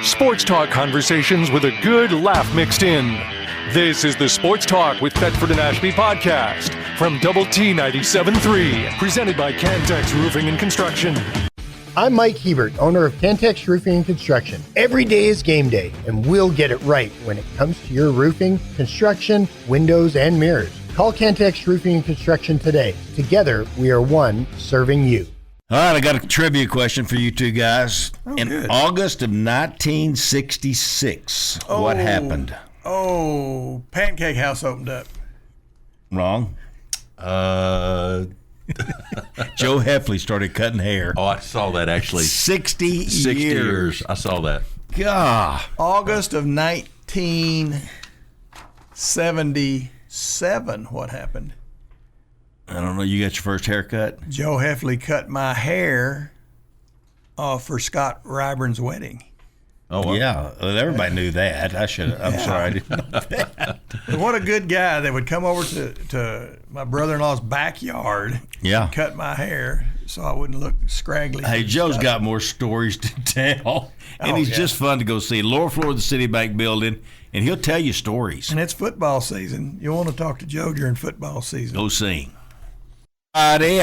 Sports talk conversations with a good laugh mixed in. This is the Sports Talk with Thetford and Ashby podcast from Double T 97.3, presented by Cantex Roofing and Construction. I'm Mike Hebert, owner of Cantex Roofing and Construction. Every day is game day, and we'll get it right when it comes to your roofing, construction, windows, and mirrors. Call Cantex Roofing and Construction today. Together, we are one serving you. All right, I got a trivia question for you two guys. In August of 1966, what happened? Pancake House opened up. Wrong. Joe Heffley started cutting hair. Oh, I saw that actually. 60 years. I saw that. God. August of 1977, what happened? I don't know. You got your first haircut? Joe Heffley cut my hair for Scott Ryburn's wedding. Oh, well, yeah. Well, everybody knew that. I'm sorry I didn't know that. But what a good guy that would come over to my brother-in-law's backyard and cut my hair so I wouldn't look scraggly. Hey, Joe's got more stories to tell. And he's just fun to go see. Lower floor of the Citibank building, and he'll tell you stories. And it's football season. You'll want to talk to Joe during football season. Go sing. We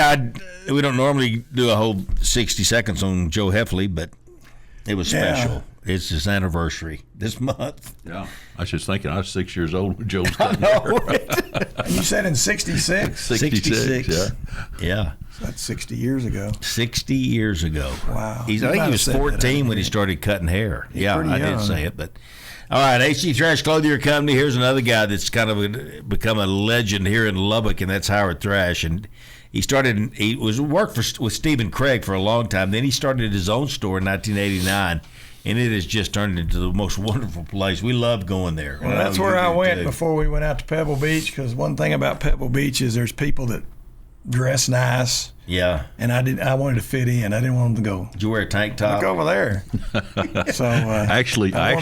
don't normally do a whole 60 seconds on Joe Heffley, but it was special. It's his anniversary this month. Yeah. I was just thinking, I was 6 years old when Joe was cutting hair. And you said in 66? 66, yeah. Yeah. So that's 60 years ago. 60 years ago. Wow. I think he was 14 when he started cutting hair. Yeah, I did say it. But all right, HG Thrash Clothier Company. Here's another guy that's kind of become a legend here in Lubbock, and that's Howard Thrash. And he worked with Stephen Craig for a long time. Then he started his own store in 1989. And it has just turned into the most wonderful place. We love going there. Well, that's where I went before we went out to Pebble Beach, because one thing about Pebble Beach is there's people that dress nice. Yeah. And I wanted to fit in. I didn't want them to go. Did you wear a tank top? Look over there. So I wore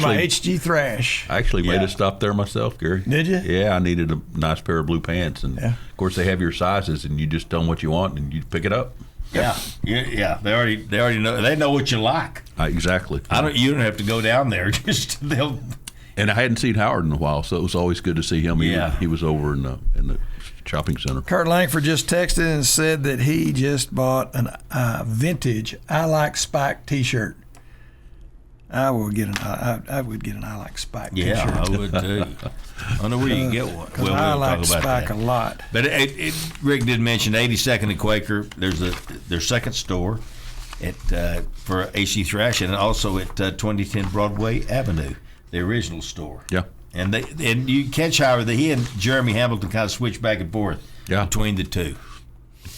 my HG Thrash. I actually made a stop there myself, Gary. Did you? Yeah, I needed a nice pair of blue pants, and of course they have your sizes, and you just tell them what you want, and you pick it up. Yeah. They already know. They know what you like. Exactly. You don't have to go down there. They'll. And I hadn't seen Howard in a while, so it was always good to see him. He was over in the shopping center. Kurt Langford just texted and said that he just bought a vintage I Like Spike T-shirt. I would get an I Like Spike T-shirt. Yeah, I would too. I don't know where you can get one. Well, I like Spike a lot. But Rick did mention 82nd and Quaker. There's their second store for AC Thrash, and also at 2010 Broadway Avenue, the original store. Yeah. And you catch Howard that he and Jeremy Hamilton kind of switch back and forth between the two.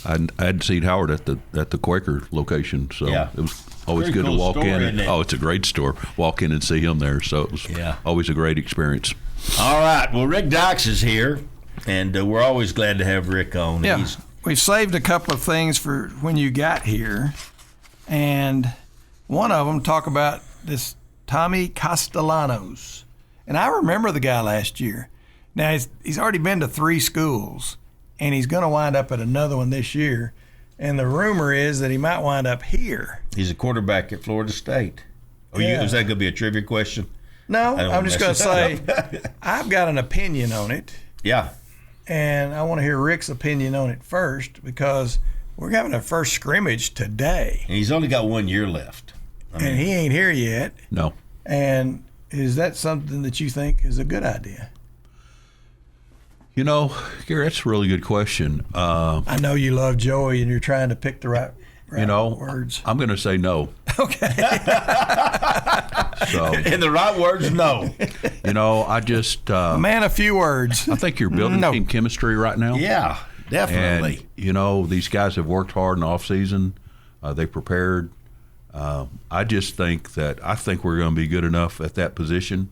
I hadn't seen Howard at the Quaker location, so it was always good to walk in. It's a great store. Walk in and see him there, so it was always a great experience. All right. Well, Rick Dykes is here, and we're always glad to have Rick on. Yeah. We've saved a couple of things for when you got here, and one of them talk about this Tommy Castellanos. And I remember the guy last year. Now, he's already been to 3 schools, and he's going to wind up at another one this year. And the rumor is that he might wind up here. He's a quarterback at Florida State. Is that going to be a trivia question? No, I'm just going to say I've got an opinion on it. Yeah. And I want to hear Rick's opinion on it first, because we're having our first scrimmage today. And he's only got 1 year left. And he ain't here yet. No. And is that something that you think is a good idea? Gary, that's a really good question. I know you love Joey, and you're trying to pick the right words. I'm going to say no. Okay. In the right words, no. I just a man of few words. I think you're building team chemistry right now. Yeah, definitely. And, these guys have worked hard in the off season. They prepared. I just think we're going to be good enough at that position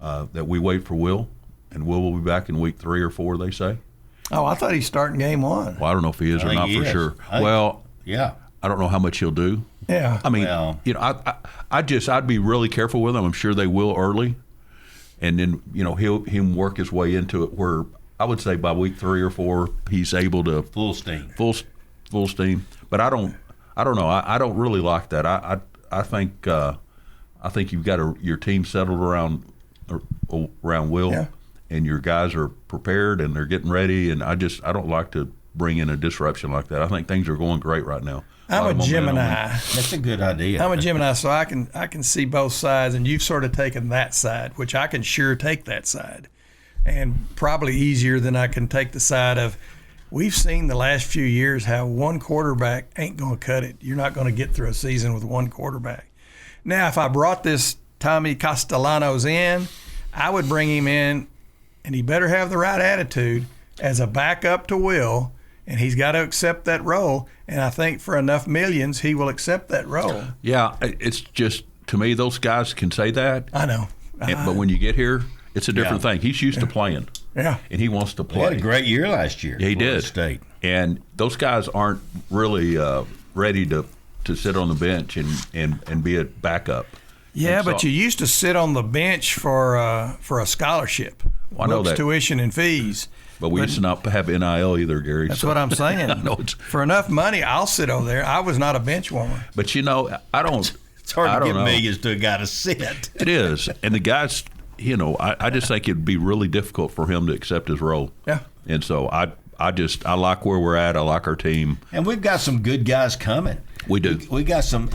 that we wait for Will, and Will be back in week 3 or 4, they say. Oh, I thought he's starting game 1. Well, I don't know if he is or not for sure. I don't know how much he'll do. Yeah. I mean, I'd be really careful with him. I'm sure they will early, and then he'll work his way into it. Where I would say by week 3 or 4, he's able to full steam. Full steam. But I don't know. I don't really like that. I think I think you've got your team settled around Will, and your guys are prepared and they're getting ready. And I don't like to bring in a disruption like that. I think things are going great right now. I'm a Gemini. That's a good idea. I'm a Gemini, so I can see both sides, and you've sort of taken that side, which I can sure take that side, and probably easier than I can take the side of. We've seen the last few years how one quarterback ain't going to cut it. You're not going to get through a season with one quarterback. Now, if I brought this Tommy Castellanos in, I would bring him in, and he better have the right attitude as a backup to Will, and he's got to accept that role. And I think for enough millions, he will accept that role. Yeah, it's just, to me, those guys can say that. I know. But when you get here, it's a different thing. He's used to playing. Yeah. And he wants to play. He had a great year last year. Yeah, he did. State. And those guys aren't really ready to sit on the bench and be a backup. Yeah, and but you used to sit on the bench for a scholarship. Well, I know that. Tuition and fees. But we used to not have NIL either, Gary. That's what I'm saying. For enough money, I'll sit over there. I was not a bench warmer. But, I don't – it's hard to give millions to a guy to sit. It is. And the guys – I just think it'd be really difficult for him to accept his role. Yeah. And so I like where we're at. I like our team. And we've got some good guys coming. We do. We got some.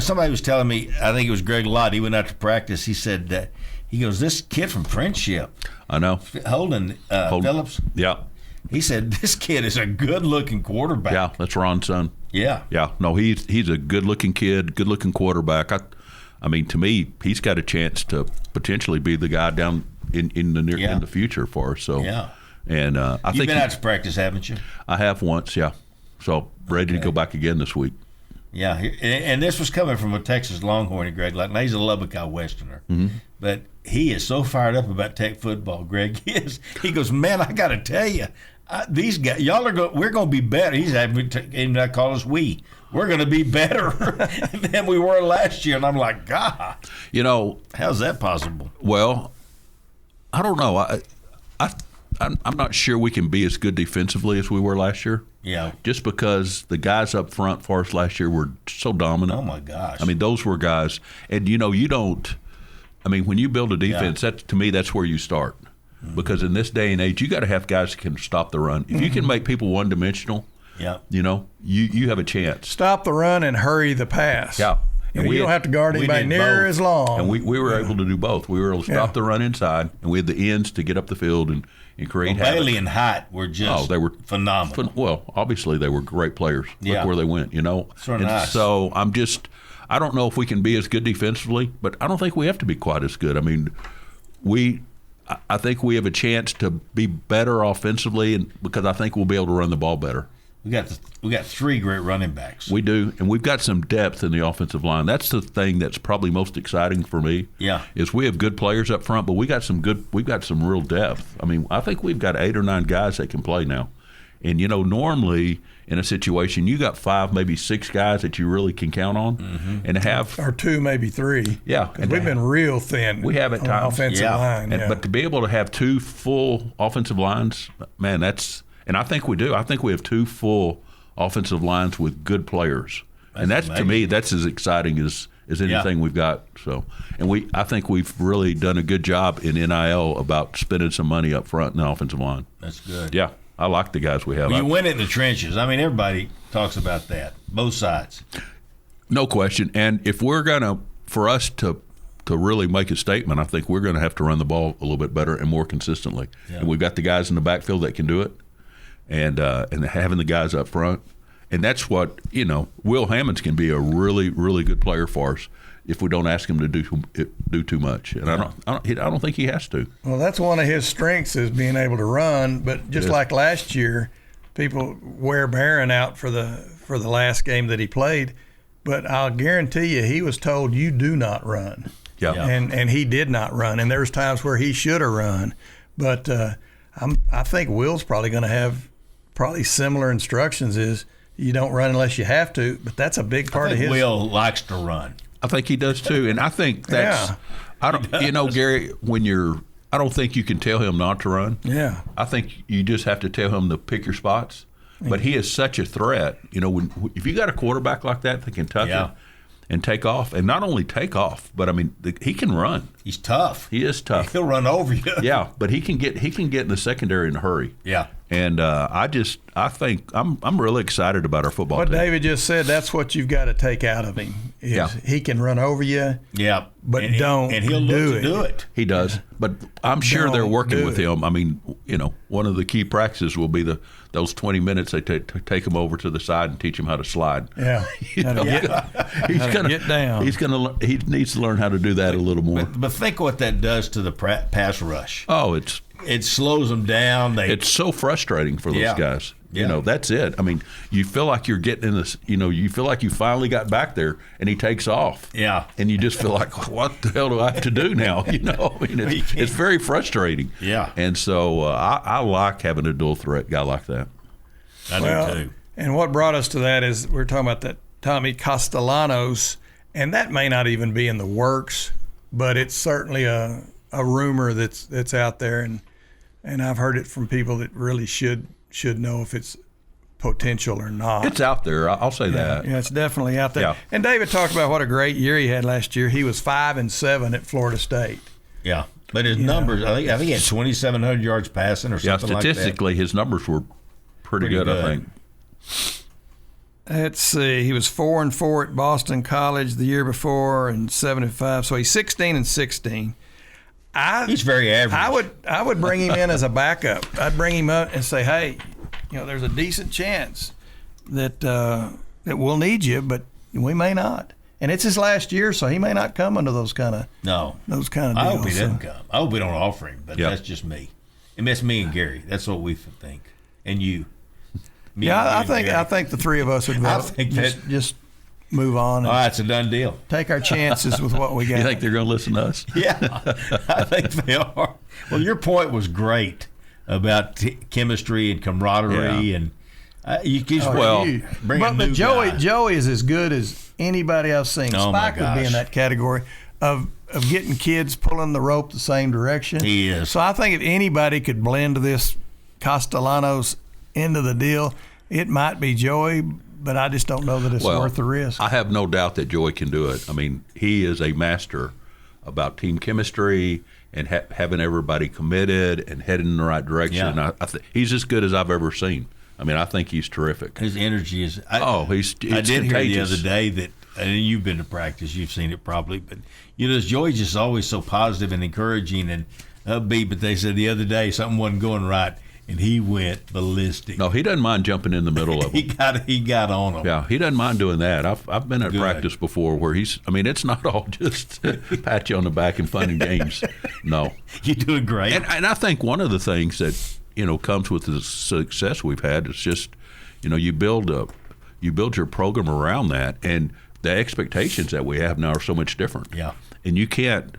Somebody was telling me, I think it was Greg Lott. He went out to practice. He said that he goes, this kid from Friendship. I know. Holden Phillips. Yeah. He said this kid is a good-looking quarterback. Yeah, that's Ron's son. Yeah. Yeah. No, he's a good-looking kid, good-looking quarterback. I mean, to me, he's got a chance to potentially be the guy down in the future for us. So yeah. And I think you've been out to practice, haven't you? I have once, yeah. So ready to go back again this week. Yeah, and this was coming from a Texas Longhorn, Greg. Like, now he's a Lubbock Westerner, but he is so fired up about Tech football. Greg is. He goes, man, I got to tell you, these guys, we're going to be better. He's even not call us we. We're going to be better than we were last year. And I'm like, God, how's that possible? Well, I don't know. I'm not sure we can be as good defensively as we were last year. Yeah. Just because the guys up front for us last year were so dominant. Oh, my gosh. I mean, those were guys. And, you don't – I mean, when you build a defense, to me, that's where you start. Mm-hmm. Because in this day and age, you got to have guys that can stop the run. If you can make people one-dimensional, you have a chance. Stop the run and hurry the pass. Yeah. And we don't have to guard anybody near as long. And we were able to do both. We were able to stop the run inside, and we had the ends to get up the field and create havoc. Bailey and Hyatt were just phenomenal. Well, obviously they were great players. Look where they went, So nice. So I don't know if we can be as good defensively, but I don't think we have to be quite as good. I mean, I think we have a chance to be better offensively, because I think we'll be able to run the ball better. We got three great running backs. We do, and we've got some depth in the offensive line. That's the thing that's probably most exciting for me. Yeah, is we have good players up front, but we've got some real depth. I mean, I think we've got 8 or 9 guys that can play now. And normally in a situation you got 5, maybe 6 guys that you really can count on, and have or 2, maybe 3. Yeah, and we've been real thin. We have at times offensive line. But to be able to have 2 full offensive lines, man, that's. And I think we do. I think we have 2 full offensive lines with good players, and that's amazing. To me, that's as exciting as anything we've got. So, and I think we've really done a good job in NIL about spending some money up front in the offensive line. That's good. Yeah, I like the guys we have. Well, you win it in the trenches. I mean, everybody talks about that, both sides. No question. And if we're for us to really make a statement, I think we're going to have to run the ball a little bit better and more consistently. Yeah. And we've got the guys in the backfield that can do it. And having the guys up front, and that's what Will Hammonds can be a really, really good player for us if we don't ask him to do too much. And I don't think he has to. Well, that's one of his strengths is being able to run. But just like last year, people wear Barron out for the last game that he played. But I'll guarantee you, he was told you do not run. Yeah. And he did not run. And there was times where he should have run. But I think Will's probably going to have. Probably similar instructions is you don't run unless you have to, but that's a big part of his. Will likes to run. I think he does too, and I think that's. I don't, Gary. I don't think you can tell him not to run. Yeah. I think you just have to tell him to pick your spots. But he is such a threat. If you got a quarterback like that can touch it, and take off, and not only take off, but I mean he can run. He's tough. He is tough. He'll run over you. Yeah, but he can get in the secondary in a hurry. Yeah. And I think I'm really excited about our football what team. David just said, that's what you've got to take out of him. Is he can run over you. Yeah. But and he'll look to do it. He does. But I'm sure they're working with him. I mean, one of the key practices will be those 20 minutes they take him over to the side and teach him how to slide. Yeah. He's gonna get down. He needs to learn how to do that a little more. But think what that does to the pass rush. Oh, it slows them down. It's so frustrating for those guys. Yeah. That's it. I mean, you feel like you're getting in this, you feel like you finally got back there and he takes off. Yeah. And you just feel like, what the hell do I have to do now? I mean, it's very frustrating. Yeah. And so I like having a dual threat guy like that. I do too. And what brought us to that is we're talking about that Tommy Castellanos, and that may not even be in the works, but it's certainly a rumor that's out there, and I've heard it from people that really should know if it's potential or not. It's out there. I'll say that. Yeah, it's definitely out there. Yeah. And David talked about what a great year he had last year. He was 5-7 at Florida State. Yeah, but his numbers, I think he had 2,700 yards passing or something like that. Yeah, statistically, his numbers were pretty good, I think. Let's see. He was 4-4 at Boston College the year before, and 7-5. So he's 16-16. He's very average. I would bring him in as a backup. I'd bring him up and say, hey, there's a decent chance that we'll need you, but we may not. And it's his last year, so he may not come under those kind of deals. I hope he doesn't come. I hope we don't offer him, but that's just me. And that's me and Gary. That's what we think. And you. I think the three of us would vote. Just move on. Oh, it's a done deal. Take our chances with what we got. You think they're going to listen to us? Yeah, I think they are. Well, your point was great about chemistry and camaraderie, and you just bring a new guy. Joey is as good as anybody I've seen. Oh, Spike would be in that category of getting kids pulling the rope the same direction. He is. So I think if anybody could blend this Castellanos into the deal, it might be Joey, but I just don't know that it's worth the risk. I have no doubt that Joey can do it. I mean, he is a master about team chemistry and having everybody committed and heading in the right direction. Yeah. He's as good as I've ever seen. I mean, I think he's terrific. His energy is. I did hear the other day that, and you've been to practice, you've seen it probably, but Joey's just always so positive and encouraging and upbeat. But they said the other day something wasn't going right, and he went ballistic. No, he doesn't mind jumping in the middle of them. he got on them. Yeah, he doesn't mind doing that. I've been at practice before where it's not all just pat you on the back and fun and games. No. You're doing great. And I think one of the things that, comes with the success we've had is just, you build your program around that, and the expectations that we have now are so much different. Yeah. And you can't,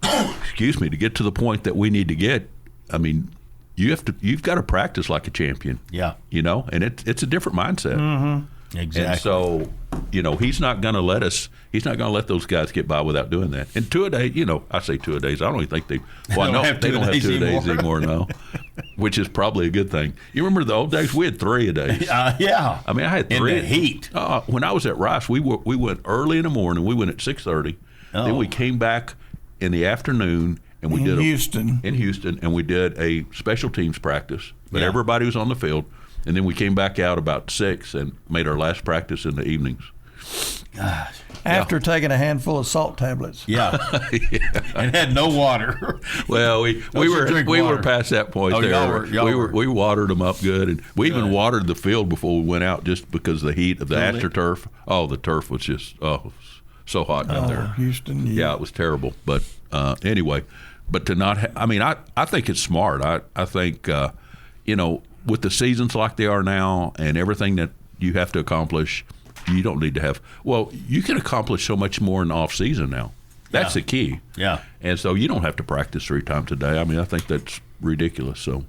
excuse me, to get to the point that we need to get, I mean, you've got to practice like a champion. Yeah. And it's a different mindset. Mm-hmm. Exactly. And so, he's not going to let those guys get by without doing that. And 2-a-days, I say 2-a-days. I don't even think they don't have 2-a-days anymore now, which is probably a good thing. You remember the old days? We had 3-a-days. Yeah. I mean, I had 3. In the heat. When I was at Rice, we went early in the morning. We went at 6:30. Oh. Then we came back in the afternoon. And we did in Houston, and we did a special teams practice. But everybody was on the field, and then we came back out about 6 and made our last practice in the evenings. Gosh. After taking a handful of salt tablets. Yeah. And had no water. Well, we were past that point there. We watered them up good, and we even watered the field before we went out just because of the heat of the AstroTurf. Oh, the turf was just so hot down there. Houston. Yeah, it was terrible. But anyway. But to not I think it's smart. I think, with the seasons like they are now and everything that you have to accomplish, you don't need to have – well, you can accomplish so much more in the off-season now. That's the key. Yeah. And so you don't have to practice 3 times a day. I mean, I think that's ridiculous. So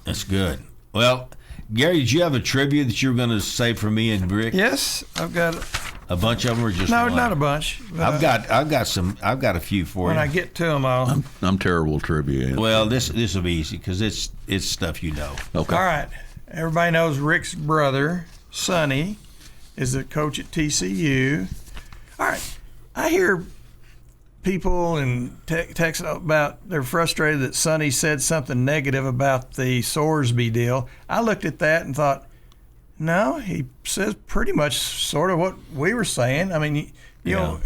that's good. Well, Gary, did you have a trivia that you were going to say for me and Rick? Yes, I've got it. A bunch of them, or just no, one? Not a bunch. I've got a few for you. When I get to them, I'm terrible at trivia. Well, this will be easy because it's stuff you know. Okay. All right. Everybody knows Rick's brother, Sonny, is the coach at TCU. All right, I hear people and text about they're frustrated that Sonny said something negative about the Sorsby deal. I looked at that and thought, no, he says pretty much sort of what we were saying. I mean, you know,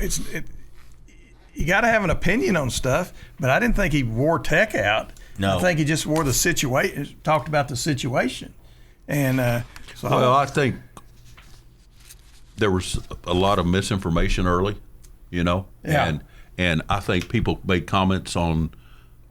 you got to have an opinion on stuff, but I didn't think he wore Tech out. No. I think he just wore the situation, talked about the situation. And I think there was a lot of misinformation early, you know, and I think people made comments on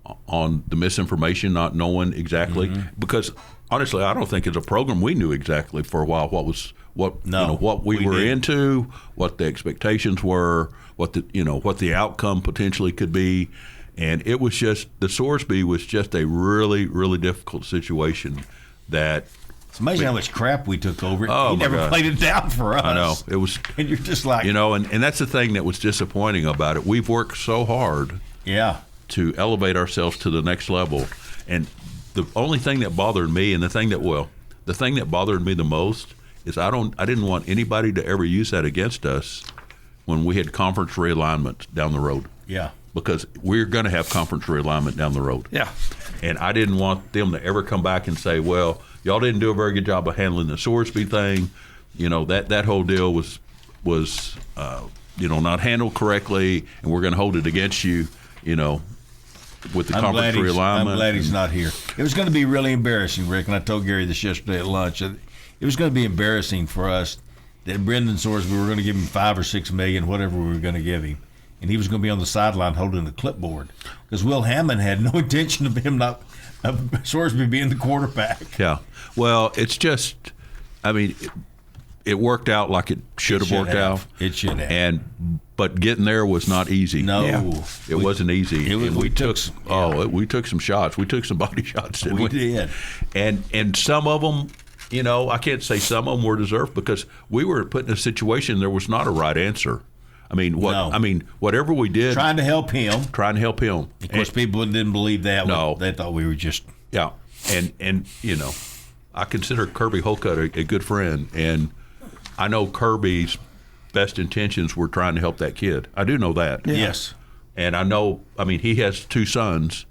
the misinformation, not knowing exactly, because honestly, I don't think as a program we knew exactly for a while what we were into, what the expectations were, what the outcome potentially could be, and it was just the Sorsby was just a really, really difficult situation that. It's amazing how much crap we took over it. Oh, he never played it down for us. I know. It was, and you're just like, you know, and that's the thing that was disappointing about it. We've worked so hard to elevate ourselves to the next level. And the only thing that bothered me, and the thing that bothered me the most is I didn't want anybody to ever use that against us when we had conference realignment down the road. Yeah. Because we're going to have conference realignment down the road. Yeah. And I didn't want them to ever come back and say, well, y'all didn't do a very good job of handling the Sorsby thing. You know, that whole deal was not handled correctly, and we're going to hold it against you, you know, with the conference realignment. I'm glad he's not here. It was going to be really embarrassing, Rick, and I told Gary this yesterday at lunch. It was going to be embarrassing for us that Brendan Sorsby, we were going to give him $5 or $6 million, whatever we were going to give him, and he was going to be on the sideline holding the clipboard because Will Hammond had no intention of Sorsby being the quarterback. Yeah. Well, it's just, I mean, it worked out like it should have worked out. It should have. But getting there was not easy. No. It wasn't easy. We took some shots. We took some body shots, didn't we? We did. And some of them, you know, I can't say some of them were deserved because we were put in a situation there was not a right answer. I mean, whatever we did. Trying to help him. Of course, people didn't believe that. No. They thought we were just. Yeah. And you know, I consider Kirby Holcutt a good friend. And I know Kirby's best intentions were trying to help that kid. I do know that. Yeah. Yes. And I know, I mean, he has 2 sons.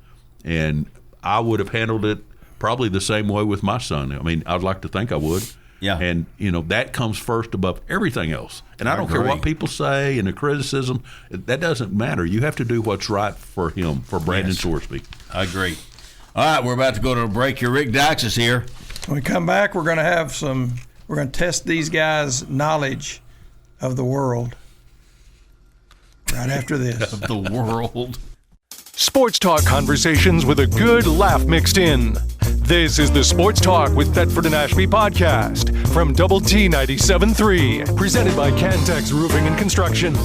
And I would have handled it probably the same way with my son. I mean, I'd like to think I would. Yeah. And, you know, that comes first above everything else. And I don't care what people say and the criticism. That doesn't matter. You have to do what's right for him, for Brandon Sorsby. I agree. All right, we're about to go to a break here. Rick Dykes is here. When we come back, we're going to test these guys' knowledge of the world right after this. Of the world. Sports talk conversations with a good laugh mixed in. This is the Sports Talk with Thetford and Ashby podcast from Double T 97.3, presented by Cantex Roofing and Construction.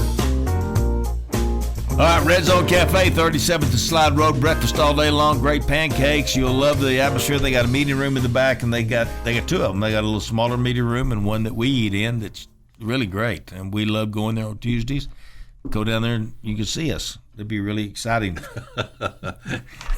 All right, Red Zone Cafe, 37th and Slide Road. Breakfast all day long. Great pancakes. You'll love the atmosphere. They got a meeting room in the back, and they got 2 of them. They got a little smaller meeting room and one that we eat in that's really great. And we love going there on Tuesdays. Go down there and you can see us. It'd be really exciting.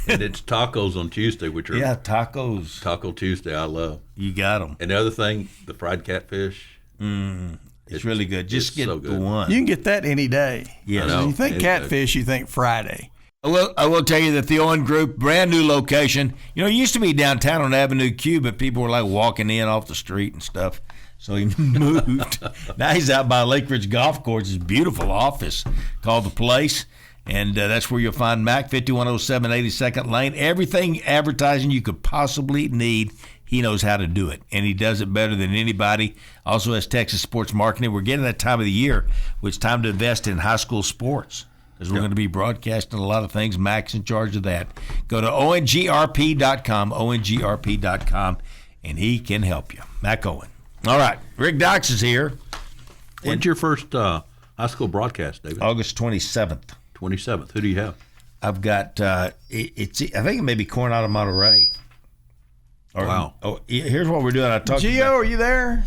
And it's tacos on Tuesday, which are tacos. Taco Tuesday. I love. You got them. And the other thing, the fried catfish. It's really good. Just get so the one. You can get that any day. Yes. When you think catfish, you think Friday. I will tell you that the Owen Group, brand new location. You know, it used to be downtown on Avenue Q, but people were like walking in off the street and stuff. So he moved. Now he's out by Lake Ridge Golf Course. His beautiful office called The Place. And that's where you'll find Mac, 5107 82nd Lane. Everything advertising you could possibly need, he knows how to do it. And he does it better than anybody. Also has Texas Sports Marketing. We're getting that time of the year where it's time to invest in high school sports because we're going to be broadcasting a lot of things. Mac's in charge of that. Go to ongrp.com, ongrp.com, and he can help you. Mac Owen. All right. Rick Dykes is here. When's your first high school broadcast, David? August 27th. 27th. Who do you have? I've got I think it may be Coronado Monterey. Wow. Here's what we're doing. I talked Gio, are you there?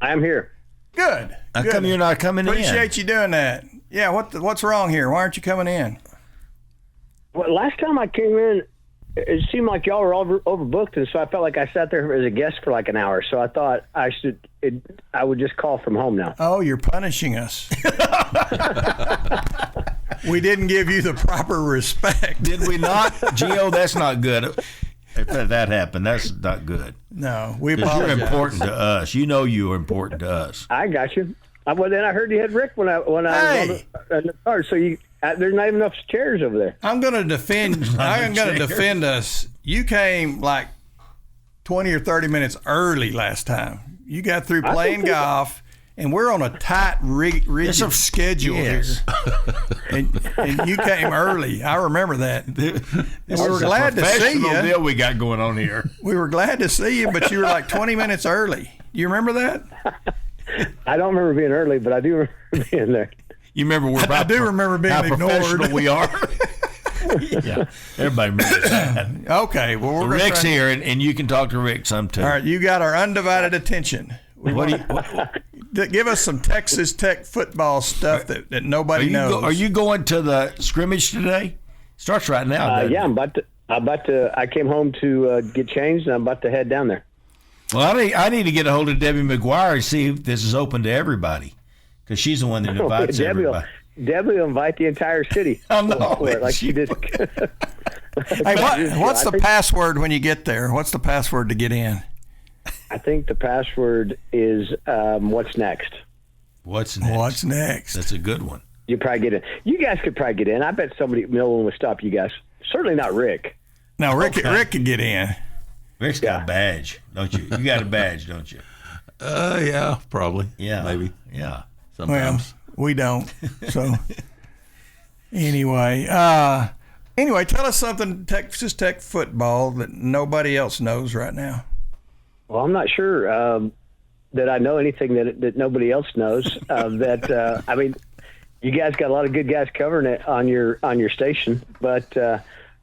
I am here. Good. How come you're not coming in? Appreciate you doing that. Yeah, what's wrong here? Why aren't you coming in? Well, last time I came in, it seemed like y'all were overbooked, and so I felt like I sat there as a guest for like an hour. So I thought I would just call from home now. Oh, you're punishing us. We didn't give you the proper respect. Did we not? Gio, that's not good. If that happened, that's not good. No, we 'Cause apologize. you're important to us. You know you are important to us. I got you. Well, then I heard you had Rick when I was on the card. So there's not even enough chairs over there. I'm going to defend us. You came like 20 or 30 minutes early last time. You got through playing golf, and we're on a tight, rigid schedule here. and you came early. I remember that. We were glad to see you. Deal we got going on here. We were glad to see you, but you were like 20 minutes early. You remember that? I don't remember being early, but I do remember being there. You remember I do remember being how ignored. Professional we are. Yeah, everybody remembers that. Okay, well, Rick's here, and you can talk to Rick some too. All right, you got our undivided attention. Give us some Texas Tech football stuff that nobody knows. Are you going to the scrimmage today? Starts right now. Yeah, I'm about to. I came home to get changed, and I'm about to head down there. Well, I need to get a hold of Debbie McGuire and see if this is open to everybody, because she's the one that invites everybody. Debbie will invite the entire city. I know, for it, like she did. Hey, what's the password when you get there? What's the password to get in? I think the password is what's next. What's next? What's next? That's a good one. You probably get in. You guys could probably get in. I bet no one would stop you guys. Certainly not Rick. No, Rick could get in. Rick's got a badge, don't you? You got a badge, don't you? Yeah, probably. Yeah, maybe. Yeah, sometimes. Well, we don't. So anyway, tell us something Texas Tech football that nobody else knows right now. Well, I'm not sure that I know anything that nobody else knows. I mean, you guys got a lot of good guys covering it on your station, but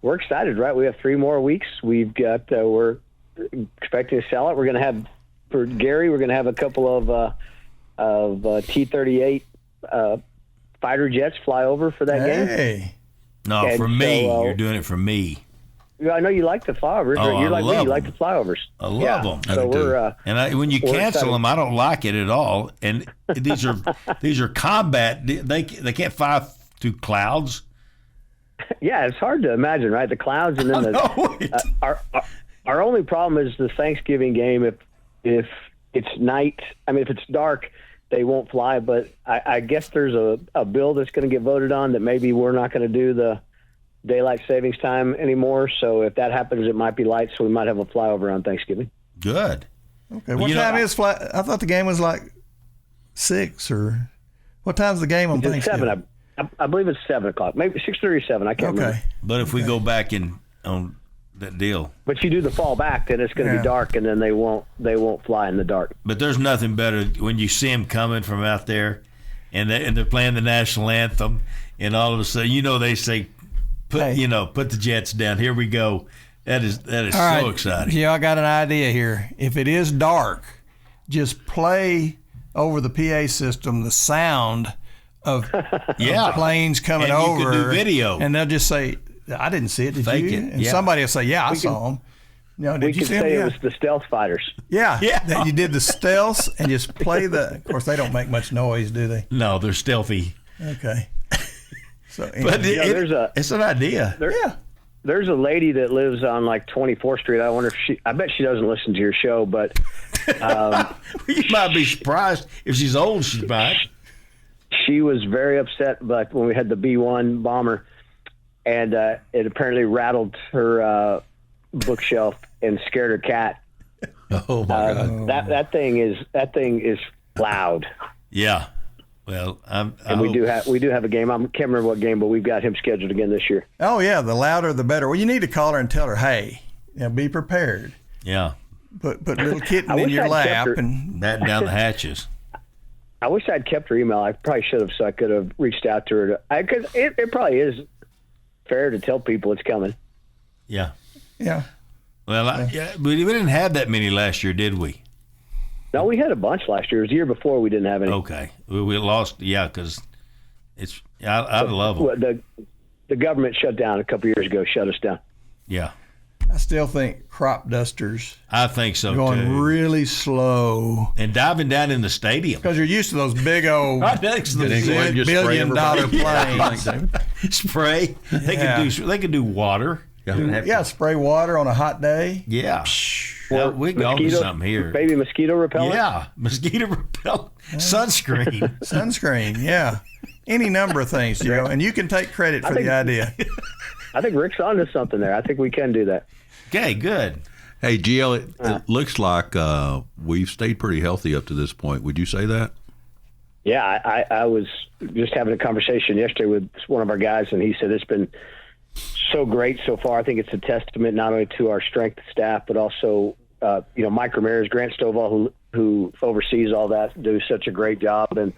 we're excited, right? We have 3 more weeks. We've got we're expecting to sell it. We're going to have for Gary. We're going to have a couple of T-38 fighter jets fly over for that game. No, and for me. So, You're doing it for me. I know you like the flyovers. Oh, You're like me. You like the them. flyovers. I love them. So we're when you we're cancel excited. them, I don't like it at all. And these are combat. They can't fly through clouds. Yeah, it's hard to imagine, right? The clouds, and then our only problem is the Thanksgiving game. If it's night, if it's dark, they won't fly. But I guess there's a bill that's going to get voted on that maybe we're not going to do the daylight savings time anymore. So if that happens, it might be light. So we might have a flyover on Thanksgiving. Good. Okay. What time is fly? I thought the game was like 6 or what time's the game on Thanksgiving? 7. I believe it's 7 o'clock, maybe 6:37. I can't remember. But if we go back on that deal, but you do the fall back, then it's going to be dark, and then they won't fly in the dark. But there's nothing better when you see them coming from out there, and they're playing the national anthem, and all of a sudden, they say, put the Jets down. Here we go. That is so exciting. Yeah, I got an idea here. If it is dark, just play over the PA system the sound of planes coming and over. You can do video, and they'll just say, "I didn't see it. Did Fake you?" it. And somebody will say, "Yeah, I saw them." We could say it was the stealth fighters. Yeah. That you did the stealth and just play the. Of course, they don't make much noise, do they? No, they're stealthy. Okay. So, but it's an idea. There's a lady that lives on like 24th Street. I bet she doesn't listen to your show, but you might be surprised if she's old. She's might. She was very upset, but when we had the B-1 bomber, and it apparently rattled her bookshelf and scared her cat. Oh my God! That thing is loud. Yeah. Well, we do have a game. I can't remember what game, but we've got him scheduled again this year. Oh yeah, the louder the better. Well, you need to call her and tell her, hey, be prepared. Yeah. Put little kitten in your lap and batten down the hatches. I wish I'd kept her email. I probably should have, so I could have reached out to her. Because it probably is fair to tell people it's coming. Yeah. Yeah. Well, we didn't have that many last year, did we? No, we had a bunch last year. It was the year before we didn't have any. Okay. We lost, because it's I love them. The government shut down a couple years ago, shut us down. Yeah. I still think crop dusters I think so going too. really slow. And diving down in the stadium. Because you're used to those big old Right next to the Did anyone just spray billion-dollar everybody? planes. spray. They could do water. Yeah, spray water on a hot day. Yeah. Well, we can do something here. Baby mosquito repellent? Yeah, mosquito repellent, sunscreen. Sunscreen, yeah. Any number of things, Joe. And you can take credit for the idea. I think Rick's onto something there. I think we can do that. Okay, good. Hey, GL, it looks like we've stayed pretty healthy up to this point. Would you say that? Yeah, I was just having a conversation yesterday with one of our guys, and he said it's been so great so far. I think it's a testament not only to our strength staff, but also, Mike Ramirez, Grant Stovall, who oversees all that, do such a great job. And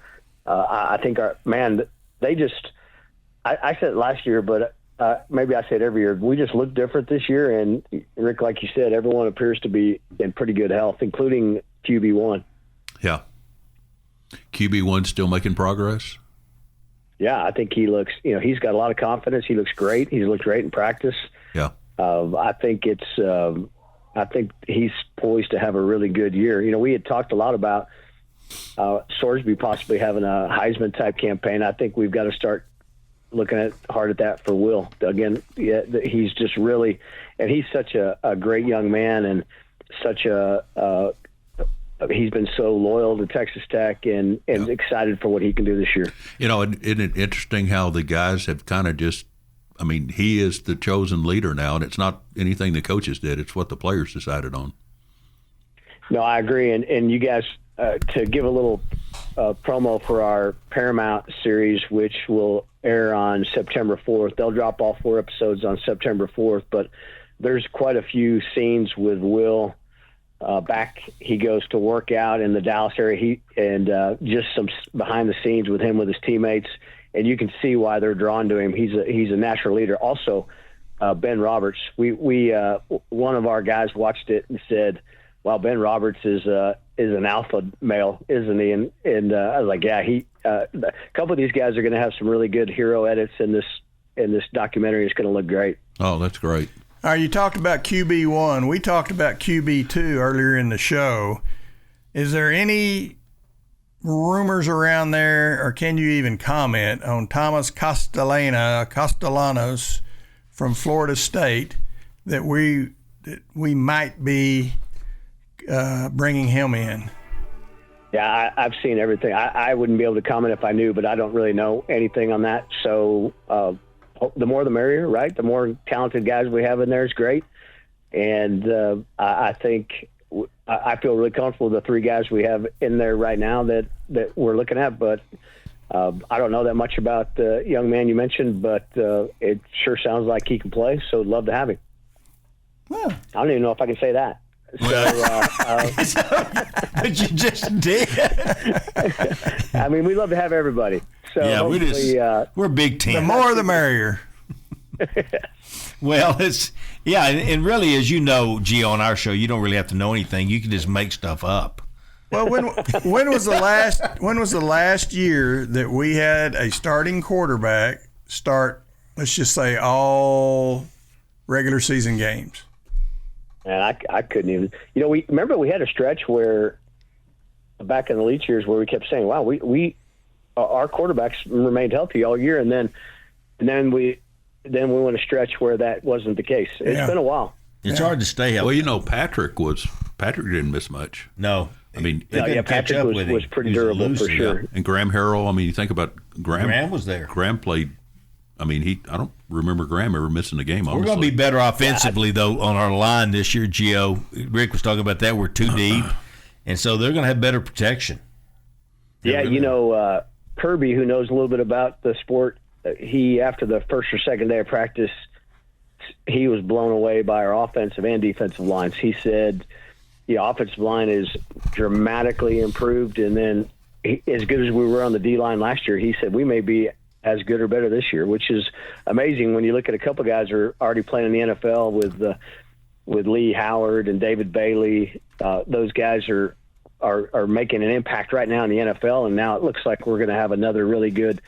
I think they just, I said it last year, but maybe I say it every year. We just look different this year. And Rick, like you said, everyone appears to be in pretty good health, including QB1. Yeah. QB1 still making progress? Yeah, I think he looks, he's got a lot of confidence. He looks great. He's looked great in practice. Yeah. I think he's poised to have a really good year. We had talked a lot about Sorsby possibly having a Heisman type campaign. I think we've got to start looking hard at that for Will. Again, he's just really, and he's such a great young man, and such he's been so loyal to Texas Tech and excited for what he can do this year. Isn't it interesting how the guys have kind of just, he is the chosen leader now, and it's not anything the coaches did. It's what the players decided on. No, I agree. And you guys, to give a little promo for our Paramount series, which will air on September 4th. They'll drop all 4 episodes on September 4th, but there's quite a few scenes with Will. He goes to work out in the Dallas area. Just some behind the scenes with him with his teammates, and you can see why they're drawn to him. He's a natural leader. Also, Ben Roberts. We one of our guys watched it and said, "Wow, Ben Roberts is an alpha male, isn't he?" And I was like, "Yeah, a couple of these guys are going to have some really good hero edits in this documentary. It's going to look great." Oh, that's great. All right, you talked about QB1. We talked about QB2 earlier in the show. Is there any rumors around there, or can you even comment on Thomas Castellanos from Florida State that we might be bringing him in? Yeah, I've seen everything. I wouldn't be able to comment if I knew, but I don't really know anything on that. So the more the merrier, right? The more talented guys we have in there is great. And I think I feel really comfortable with the 3 guys we have in there right now that we're looking at. But I don't know that much about the young man you mentioned, but it sure sounds like he can play. So I'd love to have him. Well, I don't even know if I can say that. So, But you just did. we love to have everybody. So Yeah, we're a big team. the more the merrier. Well, and really, as you know, Gio, on our show, you don't really have to know anything. You can just make stuff up. Well, when was the last year that we had a starting quarterback start, let's just say, all regular season games? And I couldn't even. We had a stretch where back in the Leach years where we kept saying, "Wow, our quarterbacks remained healthy all year," and then we went a stretch where that wasn't the case. It's been a while. It's hard to stay healthy. Well, Patrick didn't miss much. No. Patrick was pretty durable for sure. And Graham Harrell, you think about Graham. Graham was there. Graham played. I don't remember Graham ever missing a game. Honestly. We're going to be better offensively, though, on our line this year, Gio. Rick was talking about that. We're too deep, and so they're going to have better protection. Kirby, who knows a little bit about the sport, he, after the first or second day of practice, he was blown away by our offensive and defensive lines. He said the offensive line is dramatically improved, and then as good as we were on the D-line last year, he said we may be as good or better this year, which is amazing when you look at a couple guys who are already playing in the NFL with Lee Howard and David Bailey. Those guys are making an impact right now in the NFL, and now it looks like we're going to have another really good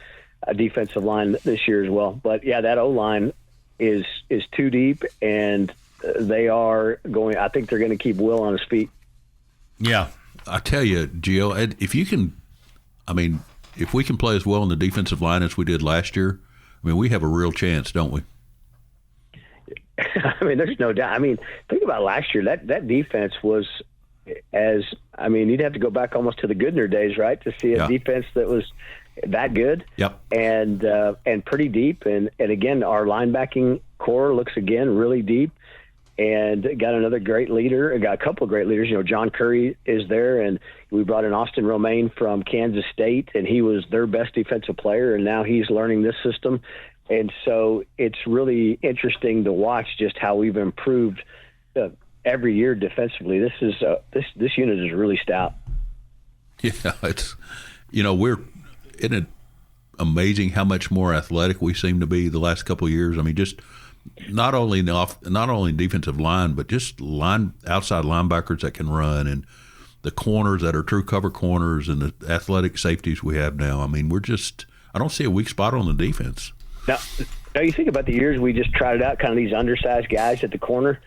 defensive line this year as well. But yeah, that O-line is too deep, and they are going. I think they're going to keep Will on his feet. Yeah, I tell you, Gio, if you can, if we can play as well on the defensive line as we did last year, we have a real chance, don't we? There's no doubt. Think about last year. That defense was you'd have to go back almost to the Goodner days, right, to see a defense that was that good. Yep. And pretty deep. And again, our linebacking core looks again really deep. And got another great leader. Got a couple of great leaders. John Curry is there, and we brought in Austin Romaine from Kansas State, and he was their best defensive player, and now he's learning this system. And so it's really interesting to watch just how we've improved every year defensively. This unit is really stout. Yeah, isn't it amazing how much more athletic we seem to be the last couple of years? Just not only defensive line, but just outside linebackers that can run, and the corners that are true cover corners, and the athletic safeties we have now. I don't see a weak spot on the defense. Now you think about the years we just trotted out kind of these undersized guys at the corner,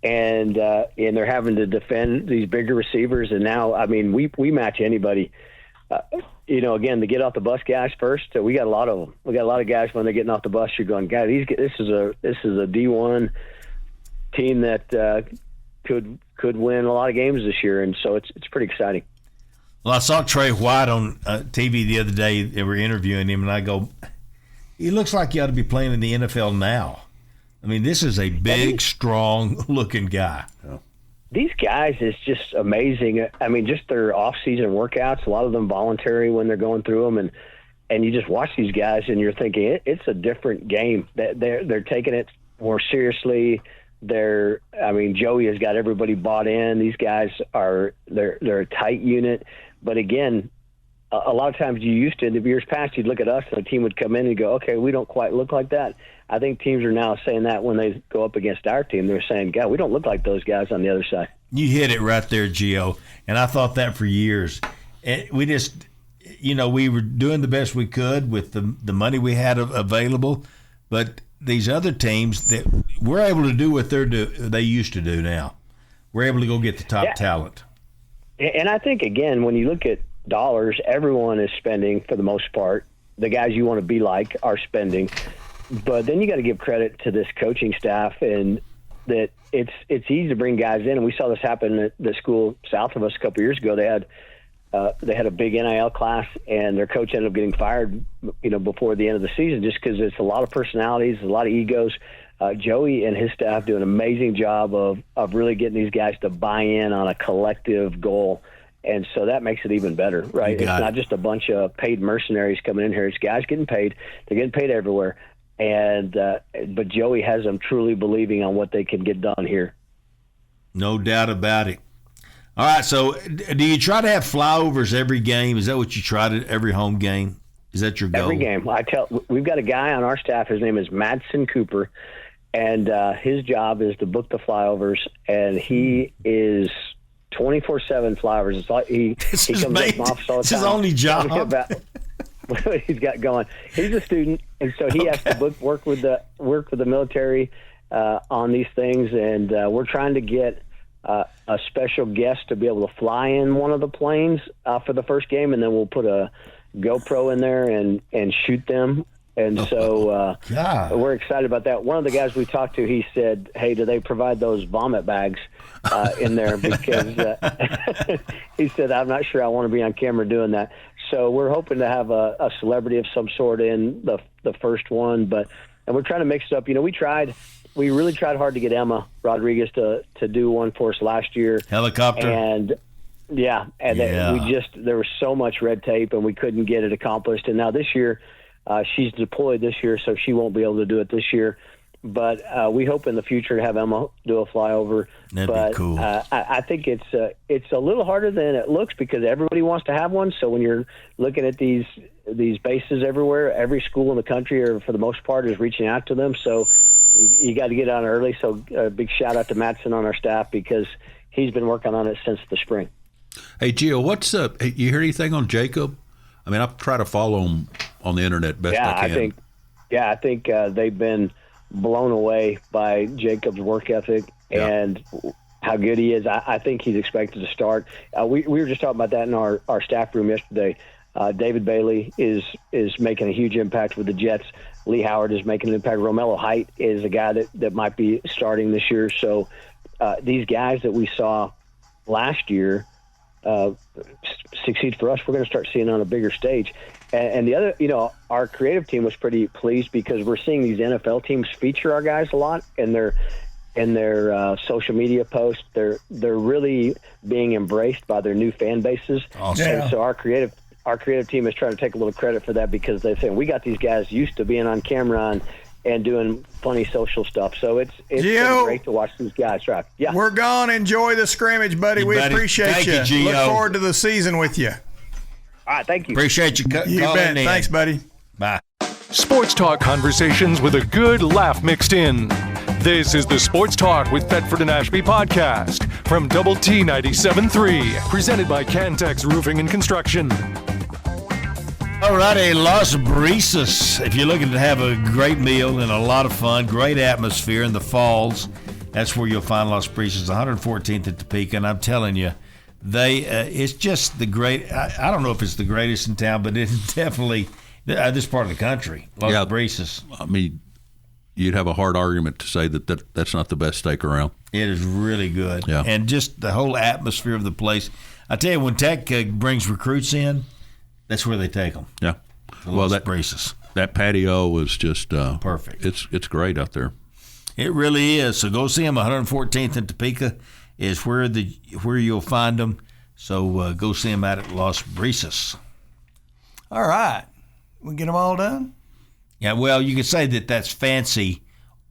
and they're having to defend these bigger receivers. And now, we match anybody. Again, to get off the bus guys first, we got a lot of them. We got a lot of guys when they're getting off the bus. You're going, God, this is a D1 team that could win a lot of games this year, and so it's pretty exciting. Well, I saw Trey White on TV the other day. They were interviewing him, and I go, he looks like he ought to be playing in the NFL now. This is a big, strong-looking guy. Yeah. These guys is just amazing. Just their off-season workouts, a lot of them voluntary when they're going through them, and you just watch these guys and you're thinking it's a different game. They're taking it more seriously. Joey has got everybody bought in. These guys they're a tight unit. But again, a lot of times you used to, in the years past, you'd look at us and a team would come in and go, okay, we don't quite look like that. I think teams are now saying that when they go up against our team, they're saying, God, we don't look like those guys on the other side. You hit it right there, Gio. And I thought that for years. We just, we were doing the best we could with the money we had available. But these other teams, that we're able to do what they used to do now. We're able to go get the top talent. And I think, again, when you look at dollars, everyone is spending for the most part. The guys you want to be like are spending. But then you got to give credit to this coaching staff, and that it's easy to bring guys in. And we saw this happen at the school south of us a couple of years ago. They had a big NIL class, and their coach ended up getting fired, before the end of the season, just because it's a lot of personalities, a lot of egos. Joey and his staff do an amazing job of really getting these guys to buy in on a collective goal. And so that makes it even better, right? It's not just a bunch of paid mercenaries coming in here. It's guys getting paid. They're getting paid everywhere. But Joey has them truly believing on what they can get done here. No doubt about it. All right, so do you try to have flyovers every game? Is that what you try to every home game? Is that your goal? Every game. We've got a guy on our staff. His name is Madsen Cooper, and his job is to book the flyovers, and he is 24/7 flyovers. It's like he comes up from office all the time. It's his only job. What he's got going. He's a student, and so he has to work with the military on these things, and we're trying to get a special guest to be able to fly in one of the planes for the first game, and then we'll put a GoPro in there and shoot them. And so we're excited about that. One of the guys we talked to, he said, hey, do they provide those vomit bags in there? Because he said, I'm not sure I want to be on camera doing that. So we're hoping to have a celebrity of some sort in the first one. And we're trying to mix it up. We really tried hard to get Emma Rodriguez to do one for us last year. Helicopter. And there was so much red tape, and we couldn't get it accomplished. And now this year, she's deployed this year, so she won't be able to do it this year. But we hope in the future to have Emma do a flyover. That'd be cool. I think it's a little harder than it looks because everybody wants to have one. So when you're looking at these bases everywhere, every school in the country, or for the most part, is reaching out to them. So you got to get on early. So a big shout out to Madsen on our staff because he's been working on it since the spring. Hey, Gio, what's up? You heard anything on Jacob? I try to follow him on the internet best I can. I think they've been blown away by Jacob's work ethic, and how good he is. I think he's expected to start. We were just talking about that in our staff room yesterday. David Bailey is making a huge impact with the Jets. Lee Howard is making an impact. Romello Height is a guy that might be starting this year. So these guys that we saw last year succeed for us. We're going to start seeing on a bigger stage. And the other, our creative team was pretty pleased because we're seeing these NFL teams feature our guys a lot in their social media posts. They're really being embraced by their new fan bases. Awesome. And so our creative team is trying to take a little credit for that because they're saying we got these guys used to being on camera and doing funny social stuff. So it's been great to watch these guys try. Yeah, we're gone. Enjoy the scrimmage, buddy. We appreciate you. Thank you, Gio. Look forward to the season with you. All right, thank you. Appreciate you calling bet. in. Thanks, buddy. Bye. Sports talk conversations with a good laugh mixed in. This is the Sports Talk with Thetford and Ashby podcast from Double T 97.3, presented by Cantex Roofing and Construction. All righty, Las Brisas. If you're looking to have a great meal and a lot of fun, great atmosphere in the falls, that's where you'll find Las Brisas, 114th at Topeka. And I'm telling you, it's just the great. I don't know if it's the greatest in town, but it's definitely this part of the country, Las Brisas. I mean, you'd have a hard argument to say that's not the best steak around. It is really good. Yeah. And just the whole atmosphere of the place. I tell you, when Tech brings recruits in, that's where they take them. Yeah. Well, that Brisas. That patio was just perfect. It's great out there. It really is. So go see them. 114th in Topeka is where you'll find them. So go see them out at Las Brisas. All right. We get them all done? Yeah, well, you could say that's fancy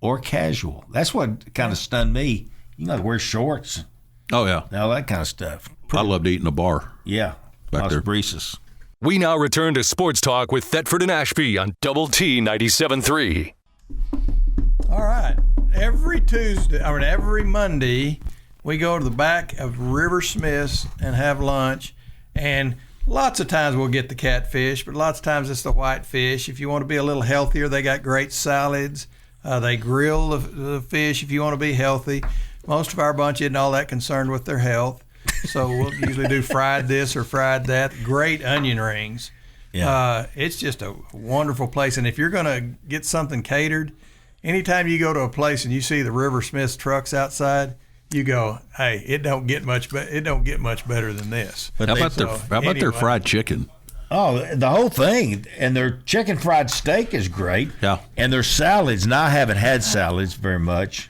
or casual. That's what kind of stunned me. You know, wear shorts. Oh, yeah. All that kind of stuff. I loved eating a bar. Yeah. Back Las there. We Brisas. now return to Sports Talk with Thetford and Ashby on Double T 97.3. All right. Every Monday, we go to the back of River Smith's and have lunch. And lots of times we'll get the catfish, but lots of times it's the whitefish. If you want to be a little healthier, they got great salads. They grill the fish if you want to be healthy. Most of our bunch isn't all that concerned with their health. So we'll usually do fried this or fried that. Great onion rings. Yeah. It's just a wonderful place. And if you're going to get something catered, anytime you go to a place and you see the River Smith's trucks outside, you go, hey, it don't get much better than this. How about their fried chicken? Oh, the whole thing. And their chicken fried steak is great. Yeah. And their salads. Now, I haven't had salads very much,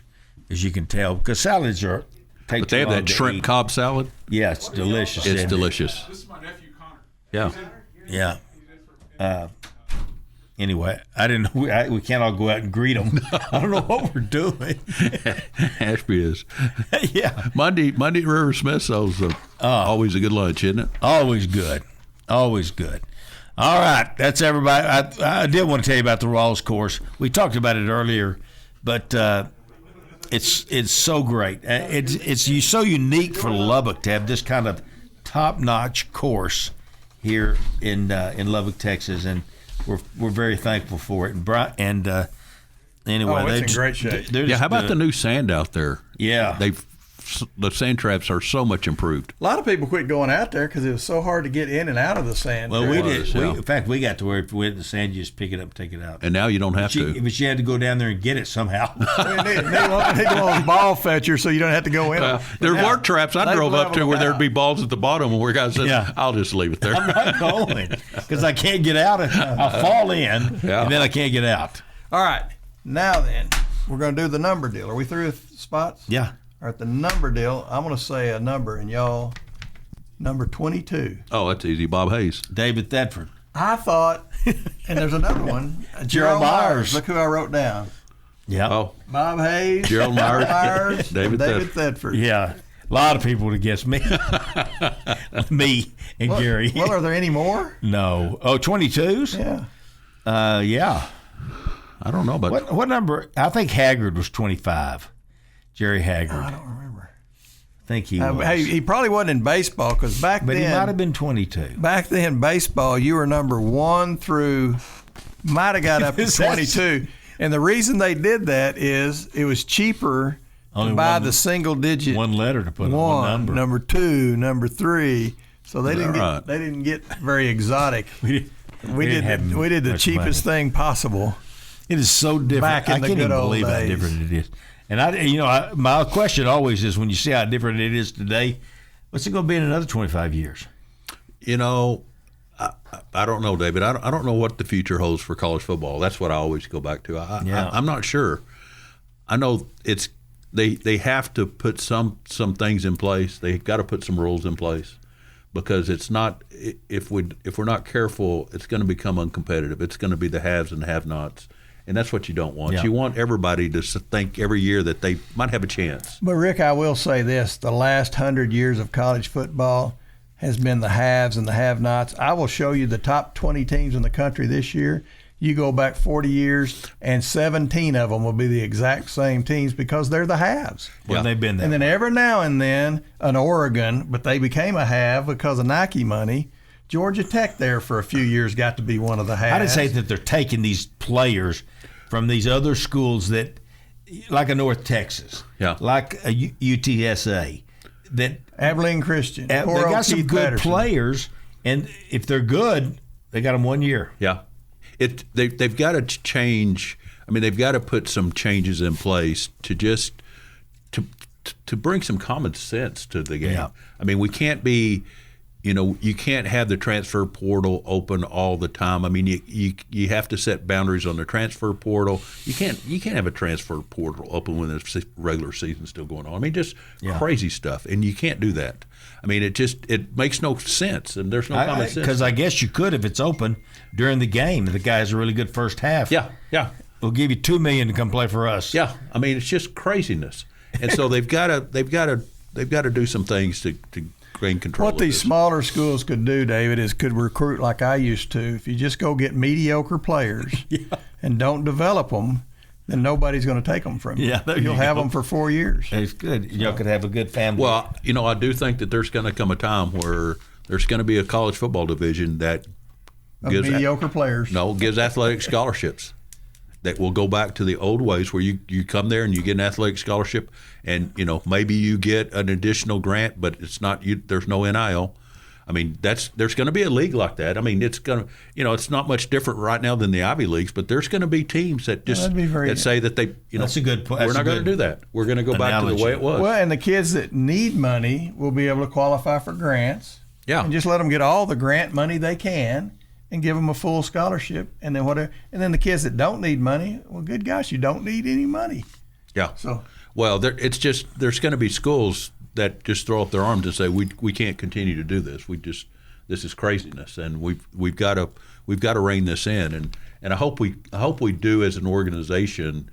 as you can tell, because salads are But they have that shrimp Cobb salad. Yeah, it's delicious. It's delicious. This is my nephew Connor. Yeah. Yeah. Anyway, I didn't know we can't all go out and greet them. I don't know what we're doing. Ashby is. Yeah. Monday River Smith sells always a good lunch, isn't it? Always good. Always good. All right. That's everybody. I did want to tell you about the Rawls course. We talked about it earlier, but it's so great. It's so unique for Lubbock to have this kind of top-notch course here in Lubbock, Texas, and we're very thankful for it. And anyway, it's in great shape. Yeah, how about the new sand out there? Yeah, the sand traps are so much improved. A lot of people quit going out there because it was so hard to get in and out of the sand. Well, we did. In fact, we got to where if we hit the sand, you just pick it up, take it out. And now you don't have to. But you had to go down there and get it somehow. They want ball fetcher so you don't have to go in. There were traps I drove up to where there'd be balls at the bottom, and where guys said, I'll just leave it there. I'm not going because I can't get out. I'll fall in, and then I can't get out. All right. Now then, we're going to do the number deal. Are we through with spots? Yeah. All right, the number deal, I'm going to say a number, and y'all, number 22. Oh, that's easy. Bob Hayes. David Thetford. I thought, and there's another one, Gerald Myers. Look who I wrote down. Yeah. Oh. Bob Hayes. Gerald Myers. David Thetford. Yeah. A lot of people would have guessed me. Me and Gary. Well, are there any more? No. Oh, 22s? Yeah. Yeah. I don't know about what number? I think Haggard was 25. Jerry Haggard. I don't remember. I think he was. He probably wasn't in baseball because back then. But he might have been 22. Back then, baseball, you were number 1 through, might have got up to 22. And the reason they did that is it was cheaper Only buy one, the single digit one letter to put on one number. number 2, number 3. So they didn't get very exotic. We did the cheapest thing possible. It is so different. Back in I the can't good even old believe how days. different it is. And my question always is, when you see how different it is today, what's it going to be in another 25 years? I don't know, David. I don't know what the future holds for college football. That's what I always go back to. I'm not sure. I know they have to put some things in place. They've got to put some rules in place, because it's not, if we're not careful, it's going to become uncompetitive. It's going to be the haves and the have-nots, and that's what you don't want. Yeah. You want everybody to think every year that they might have a chance. But Rick, I will say this: the last 100 years of college football has been the haves and the have-nots. I will show you the top 20 teams in the country this year. You go back 40 years, and 17 of them will be the exact same teams, because they're the haves. Well, they've been there. And then every now and then, an Oregon, but they became a have because of Nike money. Georgia Tech there for a few years got to be one of the haves. I didn't say that they're taking these players from these other schools that, like a North Texas, like a UTSA, that Abilene Christian. they got some good players, and if they're good, they got them 1 year. Yeah. They've got to change. I mean, they've got to put some changes in place to just to bring some common sense to the game. Yeah. I mean, we can't be, you can't have the transfer portal open all the time. I mean, you have to set boundaries on the transfer portal. You can't have a transfer portal open when the regular season's still going on. I mean, just crazy stuff, and you can't do that. I mean, it makes no sense, and there's no common sense. Because I guess you could, if it's open during the game. The guy has a really good first half. Yeah. We'll give you $2 million to come play for us. Yeah, I mean, it's just craziness, and so they've got to do some things to gain control. What these smaller schools could do, David, is could recruit like I used to. If you just go get mediocre players and don't develop them, then nobody's going to take them from you. Yeah, you'll have them for 4 years. It's good. Y'all could have a good family. Well, I do think that there's going to come a time where there's going to be a college football division that gives mediocre players. No, gives athletic scholarships that will go back to the old ways, where you come there and you get an athletic scholarship, and maybe you get an additional grant, but it's not there's no NIL. I mean, there's going to be a league like that. I mean, it's going to, it's not much different right now than the Ivy Leagues, but there's going to be teams that just that say that they, that's a good point. We're not going to do that. We're going to go back to the way it was. Well, and the kids that need money will be able to qualify for grants. Yeah. And just let them get all the grant money they can, and give them a full scholarship, and then whatever. And then the kids that don't need money, well, good gosh, you don't need any money. Yeah. So, well, there's going to be schools that just throw up their arms and say we can't continue to do this. This is craziness, and we've got to rein this in. And I hope we do as an organization.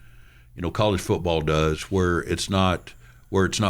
College football does, where it's not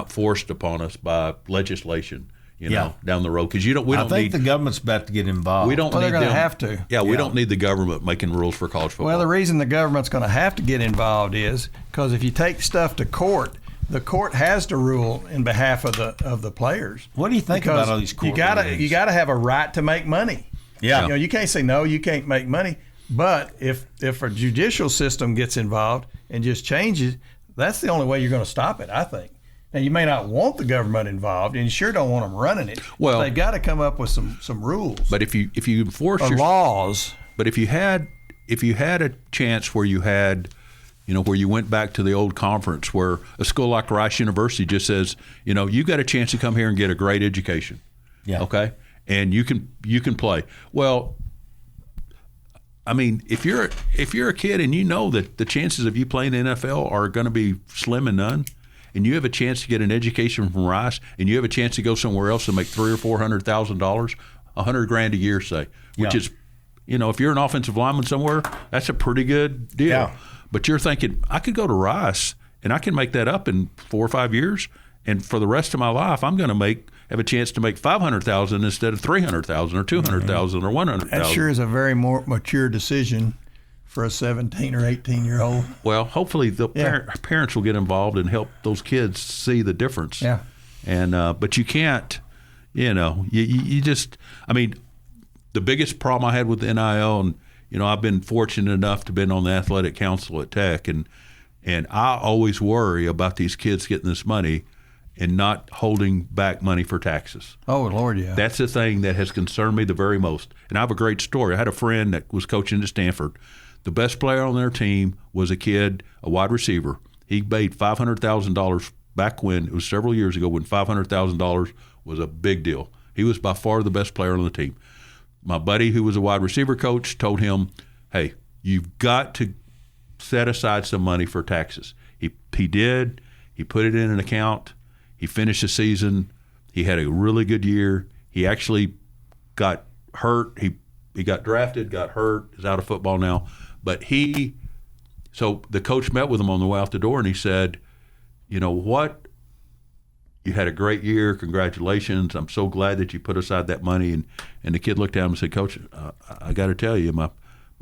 forced upon us by legislation. Down the road, because I think the government's about to get involved. We don't. Well, need they're going to them. have to. Yeah, we don't need the government making rules for college football. Well, the reason the government's going to have to get involved is because if you take stuff to court, the court has to rule in behalf of the players. What do you think about all these court rulings? You gotta have a right to make money. Yeah. You can't say no, you can't make money. But if a judicial system gets involved and just changes, that's the only way you're going to stop it, I think. Now, you may not want the government involved, and you sure don't want them running it. Well, they've got to come up with some rules. But if you enforce your laws. But if you had a chance where you had, where you went back to the old conference, where a school like Rice University just says, you got a chance to come here and get a great education. Yeah. Okay. And you can play. Well, I mean, if you're a kid and you know that the chances of you playing in the NFL are going to be slim and none, and you have a chance to get an education from Rice, and you have a chance to go somewhere else and make $300,000 or $400,000, $100,000 a year, say, which is, if you're an offensive lineman somewhere, that's a pretty good deal. Yeah. But you're thinking, I could go to Rice and I can make that up in 4 or 5 years, and for the rest of my life, I'm going to have a chance to make $500,000 instead of $300,000 or $200,000 or $100,000. That sure is a very more mature decision for a 17 or 18-year-old. Well, hopefully the parents will get involved and help those kids see the difference. Yeah. And but you can't, you just, I mean, the biggest problem I had with the NIL, and I've been fortunate enough to been on the athletic council at Tech, and And I always worry about these kids getting this money and not holding back money for taxes. Oh, Lord, yeah. That's the thing that has concerned me the very most. And I have a great story. I had a friend that was coaching at Stanford. The best player on their team was a kid, a wide receiver. He made $500,000 back when, it was several years ago, when $500,000 was a big deal. He was by far the best player on the team. My buddy, who was a wide receiver coach, told him, hey, you've got to set aside some money for taxes. He did. He put it in an account. He finished the season. He had a really good year. He actually got hurt. He got drafted, got hurt, is out of football now. But so the coach met with him on the way out the door, and he said, you know what? You had a great year. Congratulations. I'm so glad that you put aside that money. And the kid looked at him and said, Coach, I got to tell you, my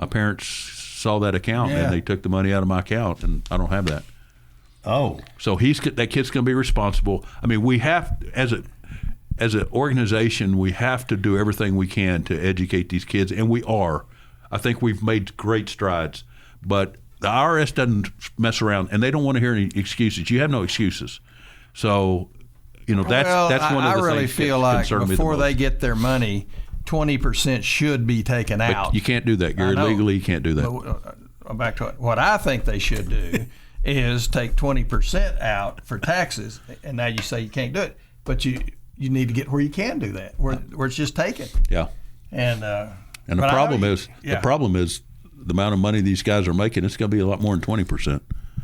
parents saw that account, and they took the money out of my account, and I don't have that. Oh. So that kid's going to be responsible. I mean, we have, as an organization, we have to do everything we can to educate these kids, and we are. I think we've made great strides. But the IRS doesn't mess around, and they don't want to hear any excuses. You have no excuses. So, that's one of the things I really feel like before they get their money, 20% should be taken out. But you can't do that, Gary. Legally, you can't do that. But, back to it. What I think they should do is take 20% out for taxes, and now you say you can't do it, but you need to get where you can do that, where it's just taken. Yeah. And the problem is the amount of money these guys are making. It's going to be a lot more than 20%.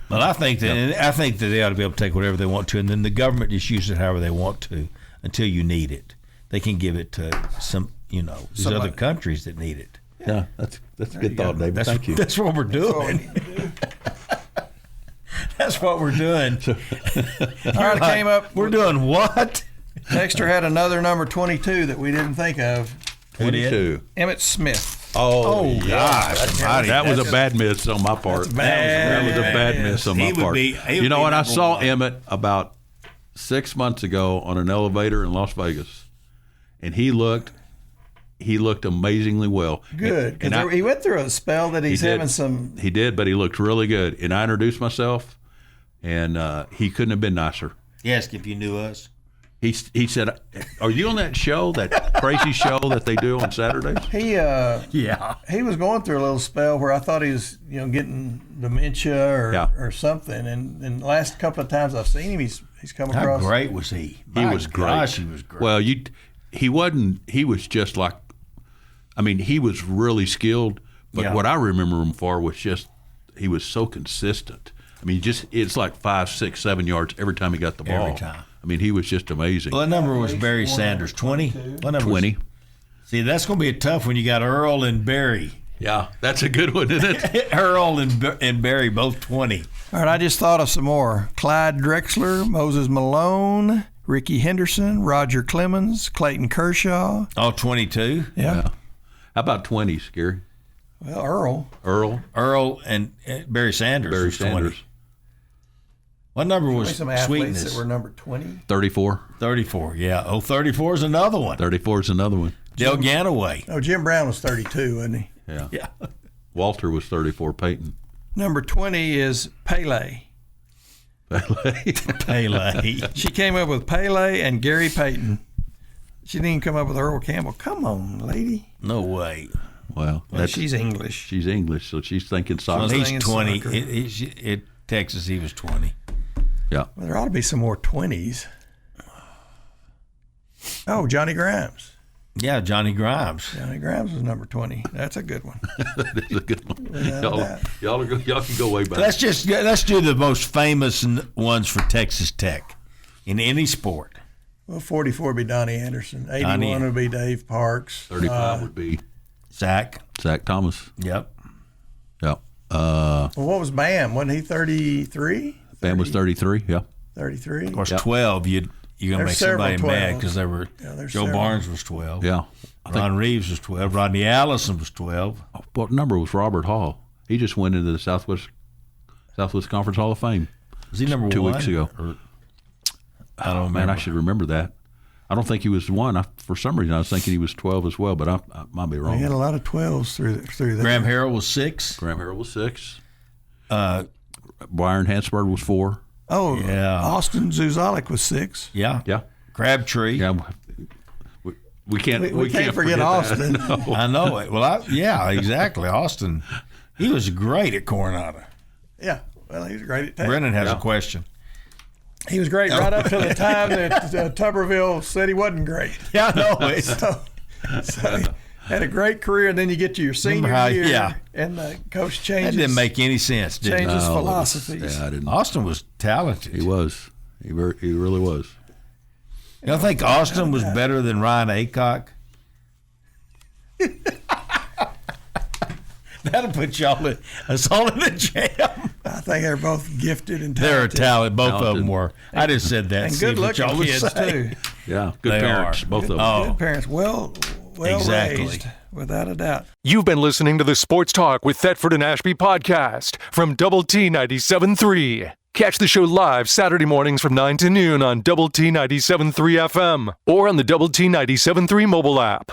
Well, I think that they ought to be able to take whatever they want to, and then the government just use it however they want to until you need it. They can give it to some, these other countries that need it. Yeah, that's a good thought, David. Thank you. That's what we're doing. That's what we're doing. All right, it came up. We're doing what? Dexter had another number 22 that we didn't think of. 22. Emmett Smith. Oh gosh. That was a bad miss on my part. That was a bad miss on my part. When I saw Emmett about 6 months ago on an elevator in Las Vegas, and he looked amazingly well. Good. Because he went through a spell that he's having some. He did, but he looked really good. And I introduced myself, and he couldn't have been nicer. He asked if you knew us. He said, "Are you on that show, that crazy show that they do on Saturdays?" He was going through a little spell where I thought he was getting dementia or something. And the last couple of times I've seen him, he's come across. How great was he? He was great. Gosh, he was great. Well, he wasn't. He was just like. I mean, he was really skilled, but what I remember him for was just he was so consistent. I mean, it's like 5, 6, 7 yards every time he got the ball. Every time. I mean, he was just amazing. What number was Barry Sanders? 20? What number 20. See, that's going to be a tough when you got Earl and Barry. Yeah, that's a good one, isn't it? Earl and Barry, both 20. All right, I just thought of some more. Clyde Drexler, Moses Malone, Ricky Henderson, Roger Clemens, Clayton Kershaw. All 22? Yeah. How about 20s, Gary? Well, Earl and Barry Sanders. Barry was 20. Sanders. What number was some athletes Sweetness? that were number 20? 34. 34, yeah. Oh, 34 is another one. 34 is another one. Del Ganaway. Oh, Jim Brown was 32, wasn't he? Yeah. Yeah. Walter was 34, Peyton. Number 20 is Pele. Pele. She came up with Pele and Gary Payton. She didn't even come up with Earl Campbell. Come on, lady. No way. Well, she's English. She's English, so she's thinking soccer. Well, he's 20. At Texas, he was 20. Yeah. Well, there ought to be some more 20s. Oh, Johnny Grimes. Yeah, Johnny Grimes. Johnny Grimes was number 20. That's a good one. That is a good one. Y'all can go way back. Let's do the most famous ones for Texas Tech in any sport. Well, 44 would be Donnie Anderson. 81 would be Dave Parks. 35 would be Zach Thomas. Yep. Well, what was Bam? Wasn't he 33? Bam was 33. Yeah. 33. Of course, 12. You're gonna make somebody mad because they were. Joe Barnes was 12. Yeah. Ron Reeves was 12. Rodney Allison was 12. What number was Robert Hall? He just went into the Southwest Conference Hall of Fame. Was he number 2 one? 2 weeks ago. I don't remember. Man, I should remember that. I don't think he was one. For some reason, I was thinking he was 12 as well, but I might be wrong. He had a lot of 12s through that. Graham Harrell was 6. Graham Harrell was 6. Byron Hansberg was 4. Oh, Yeah. Austin Zuzalik was 6. Yeah. Yeah. Crabtree. Yeah. We can't forget that. Austin. No. I know it. Well, exactly. Austin, he was great at Coronado. Yeah. Well, he was great at tape. Brennan has a question. He was great right up to the time that Tuberville said he wasn't great. Yeah, I know. So he had a great career, and then you get to your senior year, and the coach changes. That didn't make any sense, did it? Changes philosophies. Yeah, I didn't. Austin was talented. He was. He really was. You don't think Austin was better than Ryan Aycock? That'll put us all in the jam. I think they're both gifted and They're talented. talented. Both of them were. I just said that. And See what good-looking y'all would kids, say. too. Yeah, good They parents, are. both of them. Oh. Good parents. Well Exactly. raised, without a doubt. You've been listening to the Sports Talk with Thetford and Ashby podcast from Double T 97.3. Catch the show live Saturday mornings from 9 to noon on Double T 97.3 FM or on the Double T 97.3 mobile app.